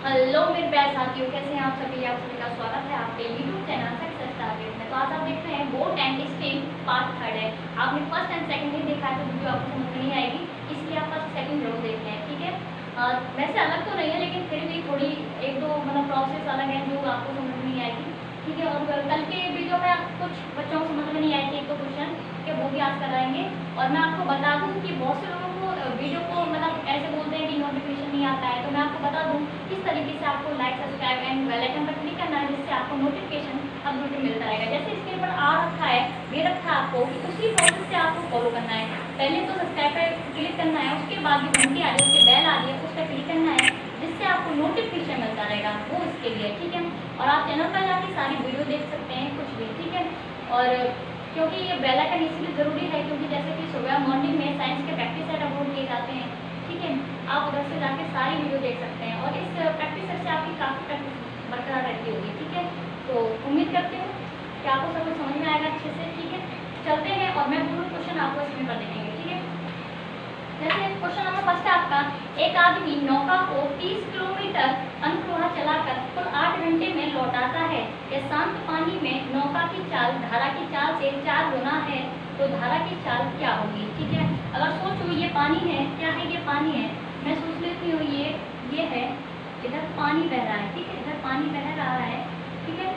Hello मेरे प्यारे साथियों, कैसे हैं आप सभी का स्वागत है आपके यूट्यूब चैनल सक्सेस टारगेट में। तो आज आप देख रहे हैं बोट एंड स्ट्रीम पार्ट 3 है। आपने फर्स्ट एंड सेकंड नहीं देखा है तो वीडियो आपको समझ में नहीं आएगी, इसलिए आप फर्स्ट सेकंड जरूर देख लें, ठीक है। वैसे अलग तो नहीं है, लेकिन फिर भी थोड़ी एक दो मतलब प्रोसेस अलग है जो आपको समझ में नहीं आएगी, ठीक है। और कल के वीडियो में कुछ बच्चों को समझ में नहीं आए थे एक दो क्वेश्चन के, वो भी आज कराएंगे। और मैं आपको बता दूँ कि बहुत से लोगों को वीडियो को मतलब ऐसे बोलते हैं कि नोटिफिकेशन नहीं आता है, तो मैं आपको बता दूँ किस तरीके से आपको like subscribe and bell icon पर क्लिक करना है, जिससे आपको नोटिफिकेशन अपडेट मिलता रहेगा। जैसे स्क्रीन पर आ रखा है, दे रखा है आपको, उसी प्रोसेस से आपको फॉलो करना है। पहले तो सब्सक्राइब पर क्लिक करना है, उसके बाद जो घंटी आ रही है, उसके बेल आ रही है, उस पर क्लिक करना है, जिससे आपको नोटिफिकेशन मिलता रहेगा, वो इसके लिए, ठीक है। और आप चैनल पर जाके सारी वीडियो देख सकते हैं, कुछ भी, ठीक है। और क्योंकि ये बेल आइकन इसलिए ज़रूरी है क्योंकि जैसे कि सुबह मॉर्निंग में साइंस के प्रैक्टिस सेट अपलोड किए जाते हैं, ठीक है। आप उधर से जाके सारी वीडियो देख सकते हैं और इस प्रैक्टिस सेट से आपकी काफ़ी प्रैक्टिस बरकरार रहती होगी, ठीक है। तो उम्मीद करती हूँ कि आपको सब कुछ समझ में आएगा अच्छे से, ठीक है। चलते हैं और मैं पूरा क्वेश्चन आपको स्क्रीन पर देखेंगे, ठीक है। जैसे क्वेश्चन नंबर फर्स्ट है आपका, एक आदमी नौका को 30 किलोमीटर अनुप्रवाह चलाकर कुल 8 घंटे में लौटाता है। यह शांत पानी में नौका की चाल धारा की चाल से 4 गुना है, तो धारा की चाल क्या होगी, ठीक है। अगर सोचो ये पानी है, क्या है ये पानी है, मैं सोच लेती हूँ ये है, इधर पानी बह रहा है, ठीक है, इधर पानी बह रहा है, ठीक है,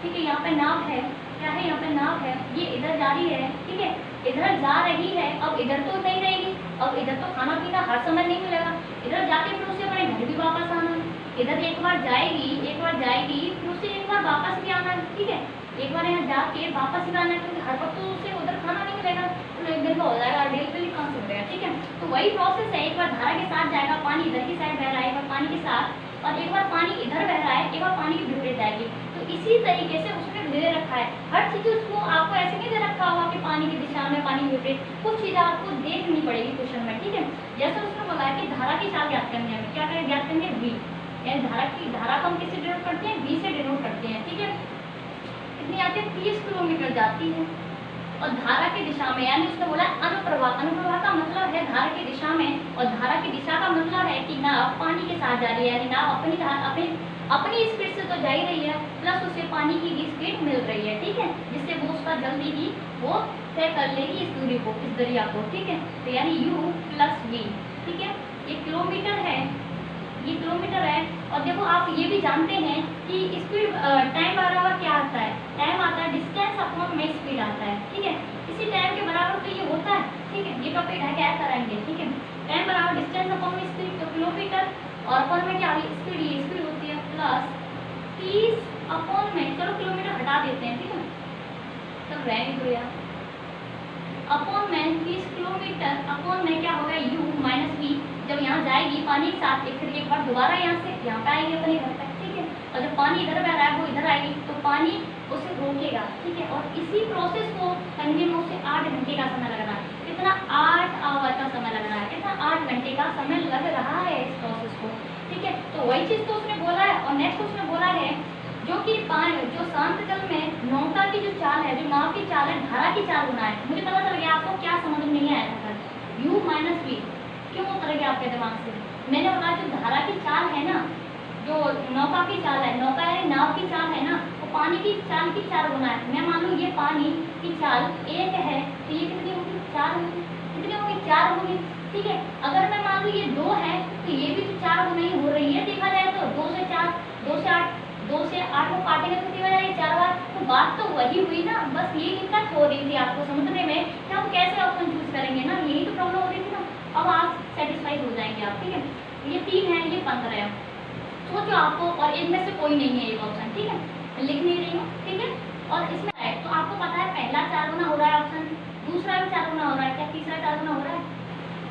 ठीक है। यहाँ पे नाव है, क्या है, यहाँ पे नाव है, ये इधर जा रही है, ठीक है, इधर जा रही है। अब इधर तो नहीं रहेगी, अब इधर तो खाना पीना हर समय नहीं मिलेगा, इधर जाके फिर उसे अपने घर भी वापस आना है। इधर एक बार जाएगी फिर उसे एक बार वापस भी आना है, ठीक है। एक बार यहाँ जाके वापस भी आना है, क्योंकि हर वक्त तो उसे उधर खाना नहीं मिलेगा, तो एक दिन का हो जाएगा, डेली कहाँ से मिलेगा, ठीक है। तो वही प्रोसेस है, एक बार धारा के साथ जाएगा, पानी इधर की साइड बह रहा है, एक बार पानी के साथ, और एक बार पानी इधर बह रहा है, एक बार पानी की विपरीत जाएगी। तो इसी तरीके से उसने दे रखा है हर चीज़, उसको आपको ऐसे नहीं दे रखा होगा कि पानी की दिशा में पानी विपरीत, कुछ चीज़ें आपको देखनी पड़ेगी क्वेश्चन में, ठीक है। जैसे उसने बोला है कि धारा की चाल ज्ञात करनी है, क्या करें, ज्ञात करेंगे v, यानी धारा को हम किससे डिनोट करते हैं, v से डिनोट करते हैं, ठीक है। कितनी आती है, 30 किलोमीटर जाती है। और धारा की दिशा में, यानी उसने बोला अनुप्रवाह, अनुप्रवाह का मतलब है धारा की दिशा में, और धारा की दिशा का मतलब है कि नाव पानी के साथ जा रही है, यानी नाव अपनी स्पीड से तो जा ही रही है, प्लस उसे पानी की भी स्पीड मिल रही है, ठीक है, जिससे वो उसका जल्दी ही वो तय कर लेगी इस दूरी को, इस दरिया को, ठीक है। तो यानी u प्लस v, ठीक है। ये किलोमीटर है, ये किलोमीटर है। और देखो आप ये भी जानते हैं कि स्पीड टाइम बराबर क्या आता है, टाइम आता है डिस्टेंस अपॉन में स्पीड आता है, ठीक है। इसी टाइम के बराबर तो ये होता है, ठीक है। ये टॉपिक है क्या कराएंगे, ठीक है। टाइम बराबर डिस्टेंस अपॉन में स्पीड, तो किलोमीटर और अपॉन में क्या होगी, स्पीड, ये स्पीड होती है प्लस 30 अपॉन में, चलो किलोमीटर हटा देते हैं, ठीक है, तब रहेंगे तो यार अपॉन में 30 किलोमीटर अपॉन में क्या होगा, u माइनस v। जब यहाँ जाएगी पानी के साथ, फिर एक बार दोबारा यहाँ से यहाँ पे आएगी अपने घर तक, ठीक है। और जब पानी इधर बह रहा है वो इधर आएगी, तो पानी उसे रोकेगा, ठीक है। और इसी प्रोसेस को करने में उसे 8 घंटे का समय लग रहा है। कितना, 8 आवर का समय लग रहा है, कितना, 8 घंटे का समय लग रहा है इस प्रोसेस को, ठीक है। तो वही चीज़ तो उसने बोला है। और नेक्स्ट उसने बोला है जो कि जो शांत जल में नौका की जो चाल है, जो नाव की चाल है, धारा की चाल होना है। मुझे पता चल गया आपको क्या समझ में नहीं आया था, u माइनस v क्यों उतर गया आपके दिमाग से। मैंने बोला जो धारा की चाल है ना, जो नौका की चाल है, नौका है नाव की चाल है ना, वो पानी की चाल की 4 गुना है। मैं मान लूँ ये पानी की चाल 1 है, तो ये कितनी होगी, 4 होगी, कितनी होगी, 4 होगी, ठीक है। अगर मैं मान लूँ ये 2 है, तो ये भी तो 4 गुना ही हो रही है, देखा जाए तो 2 से 4, 2 से 8, 2 से 8 को काटेंगे तो कितनी बजाएगी, 4 बार। तो बात तो वही हुई ना, बस ये दिक्कत हो रही थी आपको समझने में कि हम कैसे ऑप्शन चूज करेंगे ना, यही तो प्रॉब्लम हो रही थी ना। अब आप सेटिस्फाइड हो जाएंगे आप, ठीक है। ये 3 है, ये 15 है, सोचो आपको, और इनमें से कोई नहीं है एक ऑप्शन, ठीक है, लिख नहीं रही हूँ, ठीक है। और इसमें है तो आपको पता है पहला 4 गुना हो रहा है ऑप्शन, दूसरा भी 4 गुना हो रहा है, क्या तीसरा 4 गुना हो रहा है,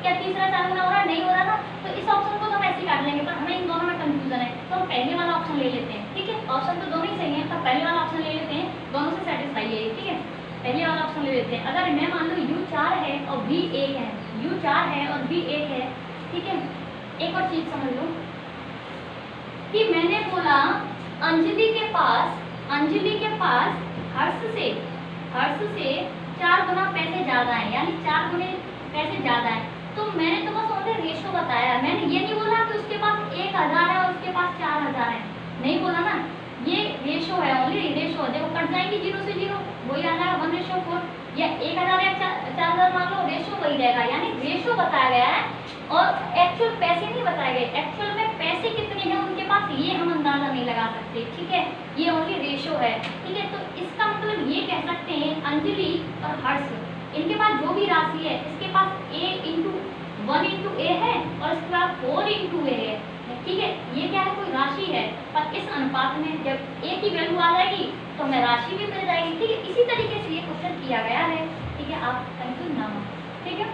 क्या तीसरा 4 गुना हो रहा है, नहीं हो रहा था। तो इस ऑप्शन को तो हम ऐसे काट लेंगे, पर हमें इन दोनों में कंफ्यूजन है, तो हम पहले वाला ऑप्शन ले लेते हैं, ठीक है। ऑप्शन तो दोनों ही सही है, पर पहले वाला ऑप्शन ले लेते हैं, दोनों से सेटिस्फाई है, ठीक है। पहले वाला ऑप्शन ले लेते हैं। अगर मैं मान लो u 4 है और v 1 है, u 4 है और v 1 है, ठीक है। एक और चीज समझ लो कि मैंने बोला अंजलि के पास हर्ष से 4 गुना पैसे ज्यादा है, यानी 4 गुने पैसे ज्यादा है। तो मैंने तो बस उन्हें रेशो बताया, मैंने ये नहीं बोला कि उसके पास 1000 है और उसके नहीं बोला ना, ये रेशो है, ओनली रेशो है। देखो कट जाएंगे 0 से 0, वही आ जाएगा 1:4, या 1000 या 4000 मान लो, रेशो वही रहेगा। यानी रेशो बताया गया है और एक्चुअल पैसे नहीं बताए गए। एक्चुअल में पैसे कितने हैं उनके पास ये हम अंदाजा नहीं लगा सकते, ठीक है, ये ओनली रेशो है, ठीक है। तो इसका मतलब ये कह सकते हैं अंजलि और हर्ष, इनके पास जो भी राशि है, इसके पास A × 1 × A है और इसके बाद 4 × A है, ठीक है। ये क्या है, कोई राशि है, पर इस अनुपात में जब A की वैल्यू आ जाएगी तो हमें राशि भी मिल जाएगी, ठीक है। इसी तरीके से ये क्वेश्चन किया गया है, ठीक है, आप कंफ्यूज ना हो, ठीक है।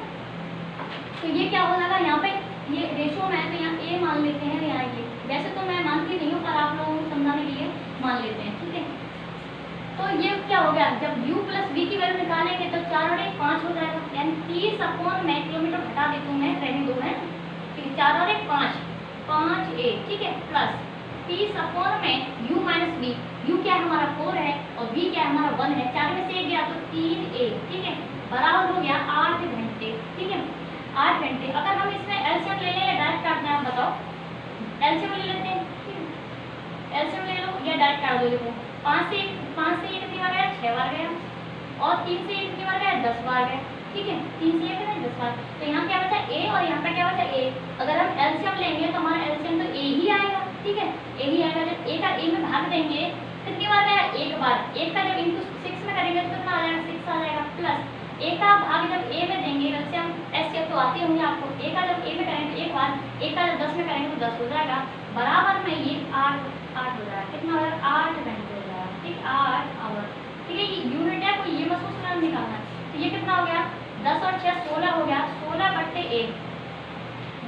तो ये क्या हो जाएगा, यहाँ पे ये रेशो में है तो यहाँ A मान लेते हैं, यहाँ ये वैसे तो मैं मानती नहीं हूँ पर आप लोगों को समझाने के लिए मान लेते हैं, ठीक है। तो ये क्या हो गया, जब u + v की वैल्यू निकालेंगे तो 4 और 1 5 हो जाएगा, यानी 30 मैं किलोमीटर हटा देता हूँ, मैं रहने दो है, ठीक है। 4 और 1 5, 5a, ठीक है, प्लस 30 में u - v, u क्या है हमारा 4 है और v क्या है हमारा 1 है, 4 में से 1 गया तो 3a, ठीक है, बराबर हो गया 8 घंटे, ठीक है, 8 घंटे। अगर हम इसमें एलसीएम ले लें या डायरेक्ट काटना है, आप बताओ। एलसीएम ले लेते हैं, एलसीएम ले लो या डायरेक्ट काट दो। देखो 5 से 1 कितनी बार गया, 6 बार गया, और 3 से 1 कितनी बार गया, 10 बार गया, ठीक है, 3 से 1 है 10 बार। तो यहाँ क्या बचा a और यहाँ पे क्या बचा a। अगर हम एलसीएम लेंगे तो हमारा एलसीएम तो a ही आएगा, ठीक है, a ही आएगा। जब a का a में भाग देंगे कितनी बार गया, एक बार। 1 का जब × 6 में करेंगे तो कितना आ जाएगा, 6 आ जाएगा, प्लस a का भाग जब a में देंगे, एलसीएम एससीएफ तो आते होंगे आपको, a का जब a में करेंगे तो एक बार, a का जब 10 में करेंगे तो 10 हो जाएगा, बराबर में ये 8 हो जाएगा, कितना हो जाएगा, 8 घंटे हो जाएगा, ठीक, 8 आवर, ठीक है। ये यूनिट है, कोई ये मत सोचना निकालना है। तो ये कितना हो गया, 10 और 6 16 हो गया, 16/1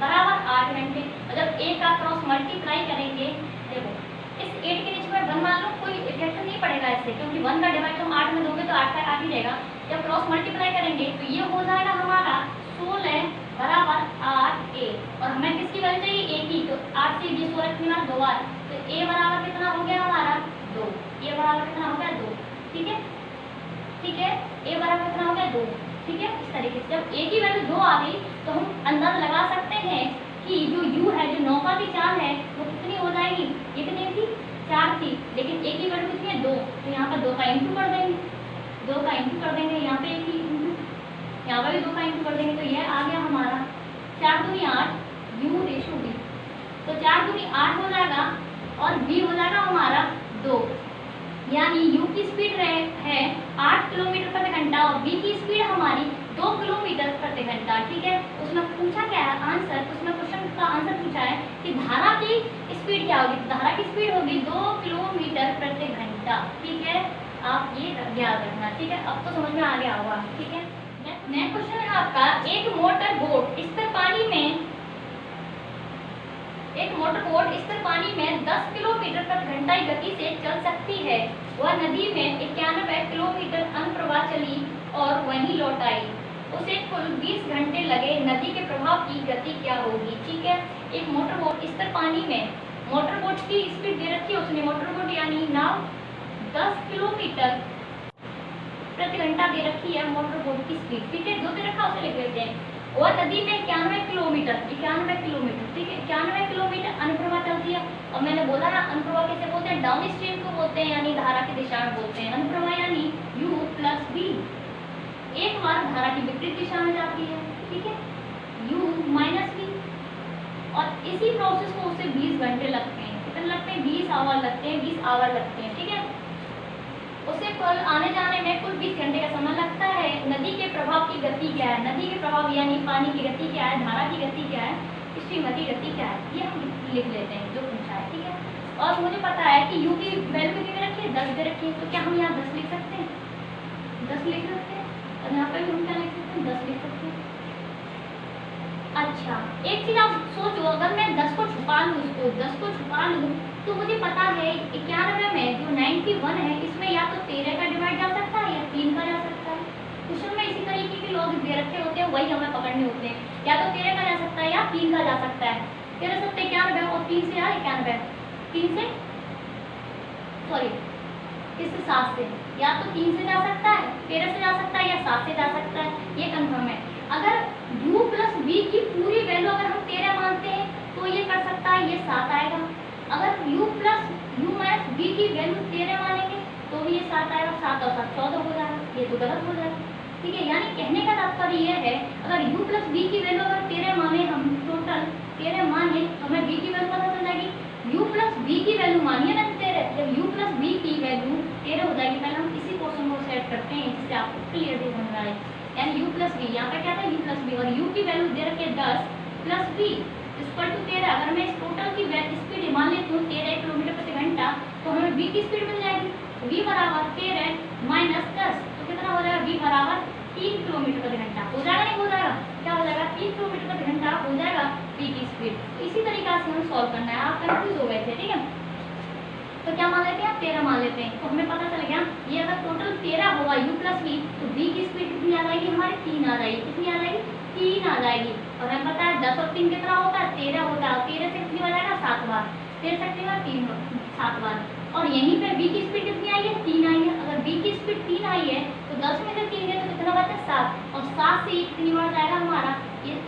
बराबर 8 घंटे। और जब 1 का क्रॉस मल्टीप्लाई करेंगे, देखो इस 8 के नीचे में 1 मान लो, कोई इफेक्ट नहीं पड़ेगा इससे, क्योंकि 1 का डिवाइड तुम 8 में दोगे तो 8 का 8 ही रहेगा। जब क्रॉस मल्टीप्लाई करेंगे तो ये हो जाएगा हमारा 16 बराबर 8a, और हमें किसकी वैल्यू चाहिए, a की, तो 8 से ये 16 कितनी बार, 2 बार, तो a बराबर कितना हो गया हमारा 2, a बराबर कितना हो गया 2, ठीक है, ठीक है, a बराबर कितना हो गया 2, ठीक है। इस तरीके से जब a की वैल्यू 2 आ गई तो हम अंदाजा लगा सकते हैं कि जो u है, जो 9 की 4 है, वो कितनी हो जाएगी, कितनी थी, 4 थी, लेकिन a की वैल्यू कितनी है 2, तो यहाँ पर 2 का इंटू कर देंगे, 2 का इंटू कर देंगे, यहाँ पे 1 इंटू, यहाँ पर भी 2 का इंटू कर देंगे, तो यह आ गया हमारा 4 दूनी 8 u/v, तो 4 दूनी 8 हो जाएगा और v हो जाएगा हमारा 2, यानी u की स्पीड है 8 किलोमीटर प्रति घंटा और v की स्पीड हमारी 2 किलोमीटर प्रति घंटा, ठीक है। उसमें पूछा क्या है आंसर, उसमें क्वेश्चन का आंसर पूछा है कि धारा की स्पीड क्या होगी, धारा की स्पीड होगी 2 किलोमीटर प्रति घंटा, ठीक है, आप ये याद रखना, ठीक है। अब तो समझ में आ गया होगा, ठीक है। नेक्स्ट क्वेश्चन है आपका, एक मोटर बोट स्थिर पानी में 10 किलोमीटर प्रति घंटा की गति से चल सकती है। वह नदी में 91 किलोमीटर अनुप्रवाह चली और वहीं लौट आई। उसे कुल 20 घंटे लगे। नदी के प्रवाह की गति क्या होगी, ठीक है। एक मोटर बोट स्थिर पानी में, मोटर बोट की स्पीड दे रखी है उसने, मोटर बोट यानी नाव 10 किलोमीटर प्रति घंटा दे रखी है मोटर बोट की स्पीड, ठीक है, जो दे रखा उसे लिख लेते हैं। और नदी में 91 किलोमीटर, ठीक है, 91 किलोमीटर अनुप्रवाह चलती है। और मैंने बोला ना अनुप्रवाह कैसे बोलते हैं, डाउन स्ट्रीम को बोलते हैं, यानी धारा की दिशा में बोलते हैं। अनुप्रवाह यानी u + v, एक बार धारा की विपरीत दिशा में जाती है, ठीक है, u - v, और इसी प्रोसेस को उसे 20 घंटे लगते हैं। कितने लगते हैं, 20 आवर लगते हैं, 20 आवर लगते हैं, ठीक है। उसे कुल आने जाने में कुल 20 घंटे का समय लगता है। नदी के प्रभाव की गति क्या है, नदी के प्रभाव यानी पानी की गति क्या है, धारा की गति क्या है, स्ट्रीम की गति क्या है, ये हम लिख लेते हैं जो पूछा है, ठीक है। और मुझे पता है कि u की वैल्यू कितनी दे रखी है, 10 दे रखी है, तो क्या हम यहाँ 10 लिख सकते हैं, 10 लिख सकते हैं, और यहाँ पर हम क्या लिख सकते हैं, 10 लिख सकते हैं। अच्छा, एक चीज आप सोचो, अगर मैं 10 को छुपा लूँ, इसको 10 को छुपा लूँ, तो मुझे पता है 91 में जो 91 है, इसमें या तो 13 का डिवाइड जा सकता है या 3 का जा सकता है। क्वेश्चन में इसी तरीके के लॉजिक दे रखे होते हैं, वही हमें पकड़ने होते हैं। या तो 13 का जा सकता है या 3 का जा सकता है। 13 से 91 और 3 से 91, 3 से सॉरी इससे 7 से, या तो 3 से जा सकता है, 13 से जा सकता है या 7 से जा सकता है, ये कंफर्म है। अगर u + v की पूरी वैल्यू अगर हम 13 मानते हैं तो ये कर सकता है, ये 7 आएगा। अगर u + v की वैल्यू 13 मानेंगे तो भी ये 7 आएगा, 7 और 7 14 हो जाएगा, ये तो गलत हो जाएगा। ठीक है, यानी कहने का तात्पर्य यह है अगर u प्लस v की वैल्यू अगर 13 माने, हम टोटल 13 माने तो हमें v की वैल्यू पता चल जाएगी। u प्लस v की वैल्यू मानिए ना 13, जब u प्लस v की वैल्यू 13 हो जाएगी, पहले हम इसी क्वेश्चन को सेट करते हैं जिससे आपको क्लियरली समझ आए। यानी u प्लस v, यहाँ पे क्या था u प्लस v, और u की वैल्यू दे रखी है 10 प्लस v इक्वल टू 13। अगर मैं इस टोटल की स्पीड मान लेती हूँ 13 किलोमीटर प्रति घंटा तो हमें v की स्पीड मिल जाएगी। v बराबर 13 माइनस 10 तो कितना हो जाएगा, v बराबर 3 किलोमीटर प्रति घंटा। हो जाएगा नहीं हो जाएगा, क्या हो जाएगा 3 किलोमीटर प्रति घंटा हो जाएगा v की स्पीड। तो इसी तरीका से हम सॉल्व करना है, आप कंफ्यूज हो गए थे। ठीक है, तो क्या मान लेते हैं, आप 13 मान लेते हैं, तो हमें पता चल गया ये अगर टोटल 13 होगा u प्लस v तो v की स्पीड कितनी आ जाएगी, हमारी 3 आ जाएगी। कितनी आ जाएगी, 3 आ जाएगी। और हमें पता है 10 और 3 कितना होता है, 13 होता है। 13 से कितनी बार आएगा, 7 बार। 13 से कितनी बार, 7 बार। और यहीं पे v की स्पीड कितनी आई है, 3 आई है। अगर v की स्पीड 3 आई है तो 10 में से 3 है तो कितना बचा, 7। और 7 से कितनी बार जाएगा हमारा,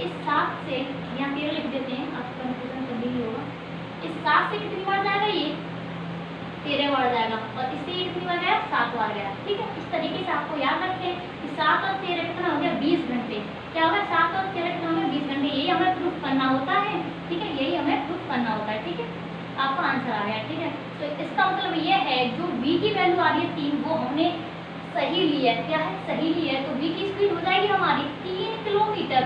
इस 7 से यहाँ 13 लिख देते हैं, आपको कंफ्यूजन करनी ही होगा। इस 7 से कितनी बार जाएगा, ये 13 बार जाएगा। और इससे ये कितनी बार गया, 7 बार गया। ठीक है, इस तरीके से आपको याद रखें कि 7 और 13 कितना हो गया, 20 घंटे। क्या होगा, 7 और 13 कितना हो गया, 20 घंटे। यही हमें प्रूफ करना होता है। ठीक है, यही हमें प्रूफ करना होता है। ठीक है, आपका आंसर आ गया। ठीक है, तो इसका मतलब ये है जो v की वैल्यू आ रही है 3 वो हमने सही ली है। क्या है, सही ली है। तो v की स्पीड हो जाएगी हमारी 3 किलोमीटर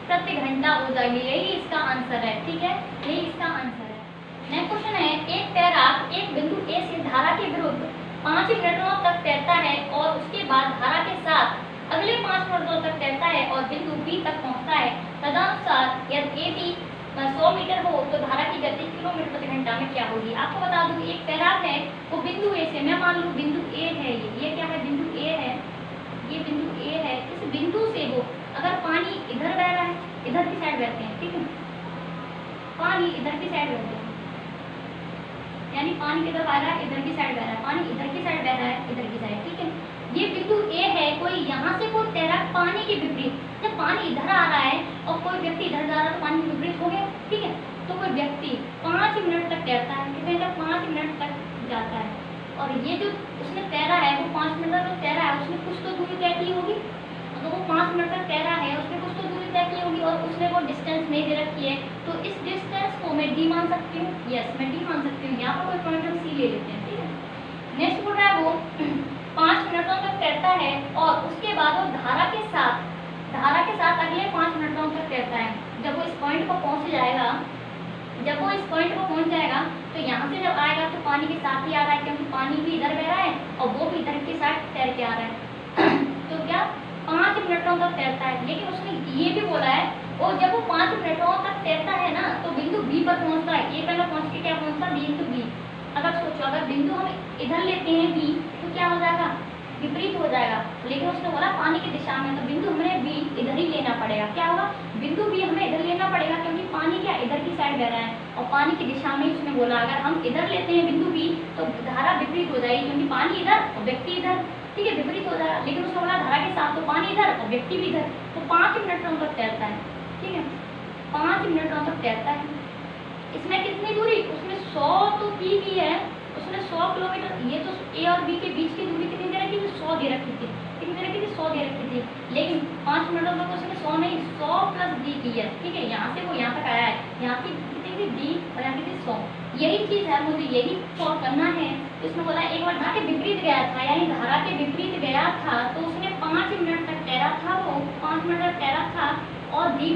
प्रति घंटा हो जाएगी। यही इसका आंसर है। ठीक है, यही इसका आंसर है। नेक्स्ट क्वेश्चन है, एक तैराक एक बिंदु ए से धारा के विरुद्ध 5 मिनटों तक तैरता है और उसके बाद धारा के साथ अगले 5 मिनटों तक तैरता है और बिंदु बी तक पहुंचता है। तदनुसार यदि ए बी 100 मीटर हो तो धारा की गति किलोमीटर प्रति घंटा में क्या होगी। आपको बता दूं एक तैराक है, वो बिंदु ए से, मैं मान लूँ बिंदु ए है, ये क्या है, बिंदु ए है, ये बिंदु ए है। इस बिंदु से वो अगर पानी इधर बह रहा है, इधर की साइड बहते हैं। ठीक है, पानी इधर की साइड बहते हैं, यानी पानी किधर बह रहा है, इधर की साइड बह रहा है। पानी इधर की साइड बह रहा है, इधर की साइड। ठीक है, ये बिंदु ए है। कोई यहाँ से कोई तैराक पानी के विपरीत, जब पानी इधर आ रहा है और कोई व्यक्ति इधर जा रहा है तो पानी के विपरीत हो गया। ठीक है, तो कोई व्यक्ति 5 मिनट तक तैरता है, कितने तक, 5 मिनट तक जाता है। और ये जो उसने तैरा है वो 5 मिनट तक तैरा है, उसने कुछ तो दूरी तय की होगी। अगर वो 5 मिनट तक तैरा है उसने कुछ तो दूरी तय की होगी और उसने वो डिस्टेंस नहीं दे रखी है, तो इस डिस्टेंस को मैं डी मान सकती हूँ। यस, मैं डी मान सकती हूँ। यहाँ पर कोई पॉइंट हम सी ले लेते हैं। ठीक है, नेक्स्ट बोल रहा है वो 5 मिनटों तक तैरता है और उसके बाद वो धारा के साथ अगले 5 मिनटों तक तैरता है। जब वो इस पॉइंट को पहुंच जाएगा, जब वो इस पॉइंट को पहुंच जाएगा तो यहाँ से जब आएगा तो पानी के साथ ही आ रहा है, क्योंकि पानी भी इधर बह रहा है और वो भी इधर के साथ तैर के आ रहा है। तो क्या 5 मिनटों तक तैरता है। लेकिन उसने ये भी बोला है, और जब वो 5 मिनटों तक तैरता है ना तो बिंदु बी पर पहुंचता है। ये पहले पहुंच के क्या पहुंचता है, बिंदु बी। अगर सोचो, अगर बिंदु हम इधर लेते हैं बी तो क्या हो जाएगा, विपरीत हो जाएगा। लेकिन उसने बोला पानी की दिशा में, तो बिंदु हमें बी इधर ही लेना पड़ेगा। क्या होगा, बिंदु बी हमें इधर लेना पड़ेगा क्योंकि पानी क्या इधर की साइड बह रहा है और पानी की दिशा में उसने बोला अगर हम इधर लेते हैं बिंदु बी तो धारा विपरीत हो जाएगी, क्योंकि पानी इधर और व्यक्ति इधर। ठीक है, विपरीत हो जाएगा। लेकिन उसने बोला धारा के साथ, तो पानी इधर और व्यक्ति भी इधर। तो 5 मिनटों तक तैरता है। ठीक है, 5 मिनटों तक तैरता है। इसमें कितनी दूरी, उसमें 100 तो की भी है, उसने 100 किलोमीटर। ये तो ए और बी के बीच की दूरी कितनी दे रखी थी, 100 दे रखी थी। कितनी दे रखी थी, 100 दे रखी थी। लेकिन 5 मिनटों तक उसने 100 नहीं, 100 प्लस डी की है। ठीक है, यहाँ से वो यहाँ तक आया है, यहाँ की कितनी थी, डी, और यहाँ की थी 100। यही चीज़ है, मुझे यही सॉल्व करना है। इसमें बोला एक बार धारा के विपरीत गया था, यानी धारा के विपरीत गया था तो उसने 5 मिनट तक तैरा था, वो 5 मिनट तक तैरा था और डी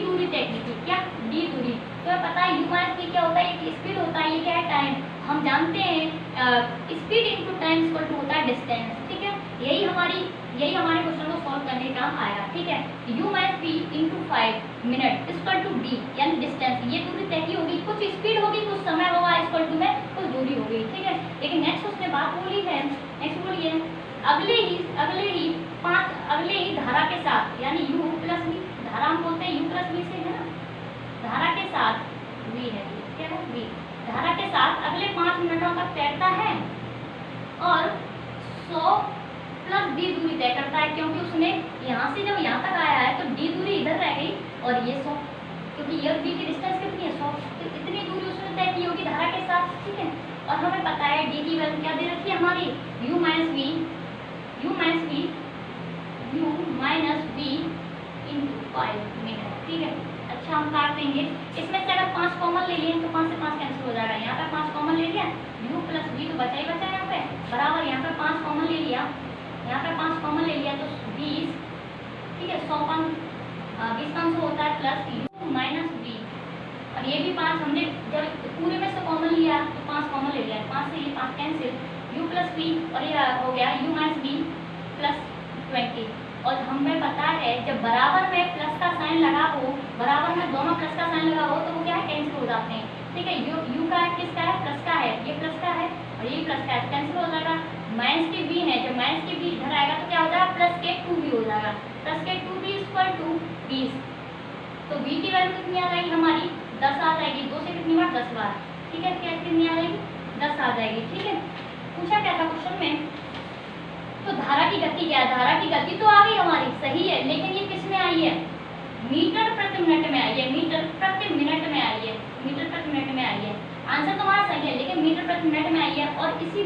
दूरी तय की थी। क्या, डी दूरी। तो पता है यू माइनस टी क्या होता है, एक स्पीड होता है, ये क्या है, टाइम। हम जानते हैं speed into time equal to होता है डिस्टेंस। ठीक है, यही हमारे क्वेश्चन को सॉल्व करने का आएगा। ठीक है, u minus p into 5 minute equal to d, यानी डिस्टेंस। ये दूरी तय की होगी, कुछ स्पीड होगी, कुछ समय होगा, इक्वल टू में कुछ दूरी होगी। ठीक है, लेकिन नेक्स्ट उसने बात बोली है, नेक्स्ट बोलिए अगले ही धारा के साथ, यानी u प्लस वी, धारा हम बोलते हैं u प्लस वी से, है ना, धारा के साथ v है, क्या है v, धारा के साथ अगले 5 मिनटों तक तैरता है और 100 प्लस d दूरी तय करता है, क्योंकि उसने यहाँ से जब यहाँ तक आया है तो d दूरी इधर रह गई और ये 100, क्योंकि ये b की डिस्टेंस कितनी है, 100। तो इतनी दूरी उसने तय की होगी धारा के साथ। ठीक है, और हमें पता है डी की वैल्यू क्या दे रखी है हमारी, u minus v into 5 minute, ठीक है। अच्छा हम काट देंगे, इसमें से अगर 5 कॉमन ले लिए तो 5 से 5 कैंसिल हो जाएगा, यहाँ पे 5 कॉमन ले लिया, u प्लस वी तो बचा ही बचा यहाँ पे, बराबर यहाँ पे 5 कॉमन ले लिया, यहाँ पे 5 कॉमन ले लिया तो 20, ठीक है। 100 5 होता है प्लस u माइनस वी, और ये भी 5 हमने जब पूरे में से कॉमन लिया तो 5 कॉमन ले लिया, 5 से ये 5 कैंसिल, u प्लस वी और ये हो गया u माइनस वी प्लस 20। और हमें पता है जब बराबर में प्लस का साइन लगा हो, बराबर में दोनों प्लस का साइन लगा हो तो वो क्या है, कैंसिल हो जाते हैं, ठीक है। u का किसका है, प्लस का है, ये प्लस का है और ये प्लस का है, कैंसिल हो जाएगा। माइनस के b है, जब माइनस के b इधर आएगा तो क्या हो जाएगा, प्लस के 2b हो जाएगा, प्लस के 2b इक्वल टू 20। तो v की वैल्यू कितनी आ जाएगी हमारी, 10 आ जाएगी, 2 से कितनी बार 10 बार, ठीक है। क्या कितनी आ जाएगी, 10 आ जाएगी, ठीक है। पूछा क्या था क्वेश्चन में, तो धारा की गति क्या है, धारा की गति तो आ गई हमारी, सही है, लेकिन ये किस में आई है, मीटर प्रति मिनट में आई है, मीटर प्रति मिनट में आई है, मीटर प्रति मिनट में आई है। आंसर तुम्हारा सही है, लेकिन मीटर प्रति मिनट में आई है। और इसी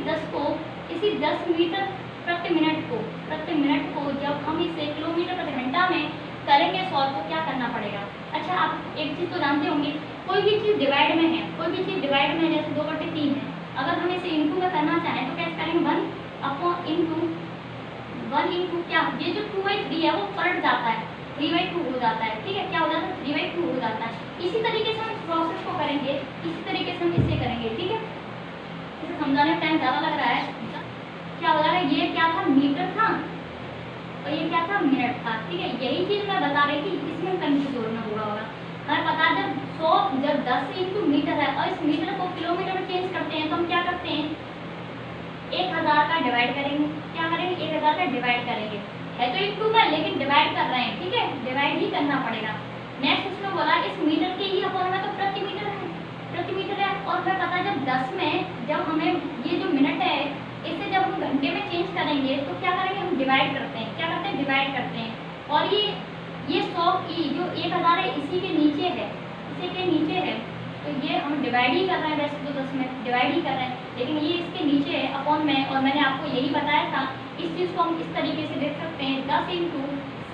10 मीटर प्रति मिनट को जब हम इसे किलोमीटर प्रति घंटा में करेंगे सॉल्व, तो क्या करना पड़ेगा। अच्छा आप एक चीज़ तो जानते होंगे, कोई भी चीज़ डिवाइड में है, कोई भी चीज़ डिवाइड में, जैसे 2/3 है, अगर हम इसे इंटू में करना चाहें तो कैसे करेंगे, 1 इंटू क्या, ये जो 2/3 है वो पलट जाता है, 3/2 हो जाता है, ठीक है। क्या हो जाता है, 3/2 हो जाता है। इसी तरीके से हम इस प्रोसेस को करेंगे, इसी तरीके से हम इसे करेंगे, ठीक है। इसे समझाने में टाइम ज़्यादा लग रहा है। क्या हो जाएगा, ये क्या था, मीटर था और ये क्या था, मिनट था, ठीक है। यही चीज़ मैं बता रही थी, इसमें कंफ्यूज जोड़ना हुआ होगा। हमें पता है जब 10 इंटू मीटर है और इस मीटर को किलोमीटर में चेंज करते हैं तो हम क्या करते हैं, 1000 का डिवाइड करेंगे, क्या करेंगे, 1000 का डिवाइड करेंगे, है तो इंटू में लेकिन डिवाइड कर रहे हैं, ठीक है, डिवाइड ही करना पड़ेगा। नेक्स्ट उसमें बोला इस मीटर के ही अपॉन में तो प्रति मीटर है, और हमें पता है जब 10 में जब हमें ये जो मिनट है इसे जब हम घंटे में चेंज करेंगे तो क्या करेंगे, हम डिवाइड करते हैं, क्या करते हैं, डिवाइड करते हैं। और ये 100 की जो 1000 है इसी के नीचे है, इसी के नीचे है, तो ये हम डिवाइड ही कर रहे हैं, वैसे तो 10 में डिवाइड ही कर रहे हैं, लेकिन ये इसके नीचे है अपॉन में। और मैंने आपको यही बताया था, इस चीज़ को हम इस तरीके से देख सकते हैं, 10 इंटू